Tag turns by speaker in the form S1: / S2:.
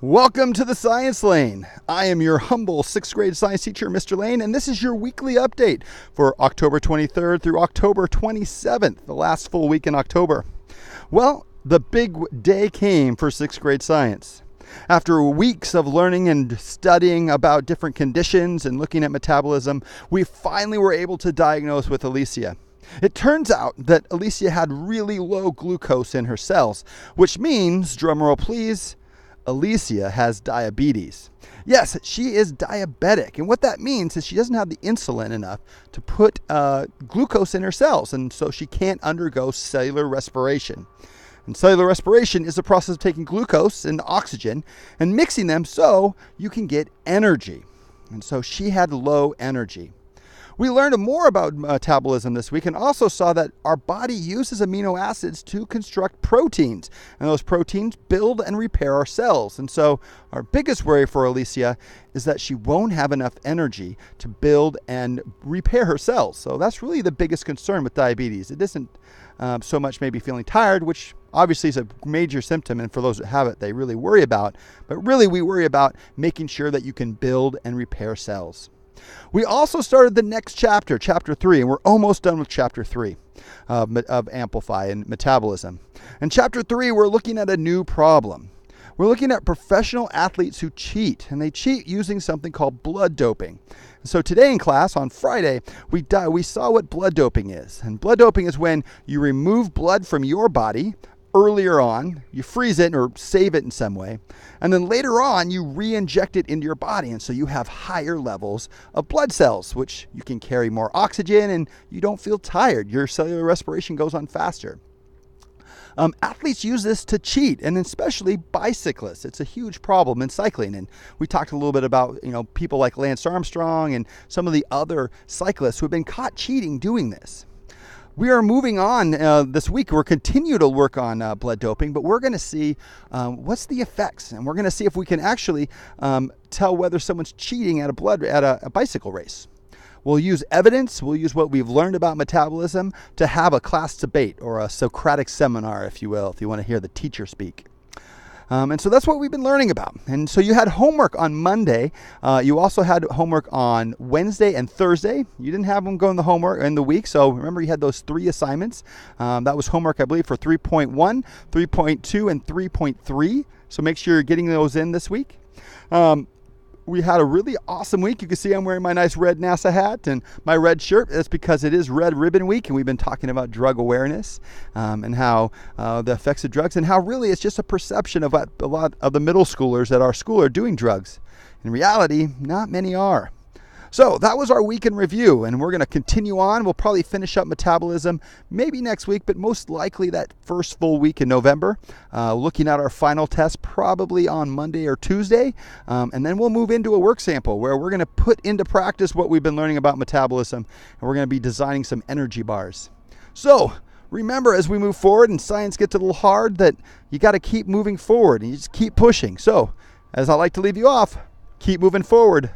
S1: Welcome to the Science Lane. I am your humble 6th grade science teacher, Mr. Lane, and this is your weekly update for October 23rd through October 27th, the last full week in October. Well, the big day came for 6th grade science. After weeks of learning and studying about different conditions and looking at metabolism, we finally were able to diagnose with Elisa. It turns out that Elisa had really low glucose in her cells, which means, drumroll please, Elisa has diabetes. Yes, she is diabetic, and what that means is she doesn't have the insulin enough to put glucose in her cells, and so she can't undergo cellular respiration. And cellular respiration is the process of taking glucose and oxygen and mixing them so you can get energy. And so she had low energy. We learned more about metabolism this week and also saw that our body uses amino acids to construct proteins. And those proteins build and repair our cells. And so our biggest worry for Elisa is that she won't have enough energy to build and repair her cells. So that's really the biggest concern with diabetes. It isn't so much maybe feeling tired, which obviously is a major symptom, and for those that have it, they really worry about. But really, we worry about making sure that you can build and repair cells. We also started the next chapter, chapter 3, and we're almost done with chapter 3 of Amplify and Metabolism. In chapter 3, we're looking at a new problem. We're looking at professional athletes who cheat, and they cheat using something called blood doping. So today in class, on Friday, we saw what blood doping is. And blood doping is when you remove blood from your body earlier on, you freeze it or save it in some way, and then later on you re-inject it into your body, and so you have higher levels of blood cells, which you can carry more oxygen and you don't feel tired. Your cellular respiration goes on faster. Athletes use this to cheat, and especially bicyclists. It's a huge problem in cycling, and we talked a little bit about people like Lance Armstrong and some of the other cyclists who have been caught cheating doing this. We are moving on this week. We'll continue to work on blood doping, but we're going to see what's the effects, and we're going to see if we can actually tell whether someone's cheating at a bicycle race. We'll use evidence. We'll use what we've learned about metabolism to have a class debate or a Socratic seminar, if you will, if you want to hear the teacher speak. And so that's what we've been learning about. And so you had homework on Monday. You also had homework on Wednesday and Thursday. You didn't have them go in the homework in the week. So remember, you had those 3 assignments. That was homework, I believe, for 3.1, 3.2, and 3.3. So make sure you're getting those in this week. We had a really awesome week. You can see I'm wearing my nice red NASA hat and my red shirt. That's because it is Red Ribbon Week, and we've been talking about drug awareness and how the effects of drugs, and how really it's just a perception of what a lot of the middle schoolers at our school are doing drugs. In reality, not many are. So that was our week in review, and we're going to continue on. We'll probably finish up metabolism maybe next week, but most likely that first full week in November. Looking at our final test probably on Monday or Tuesday, and then we'll move into a work sample where we're going to put into practice what we've been learning about metabolism, and we're going to be designing some energy bars. So remember, as we move forward and science gets a little hard, that you got to keep moving forward and you just keep pushing. So as I like to leave you off, keep moving forward.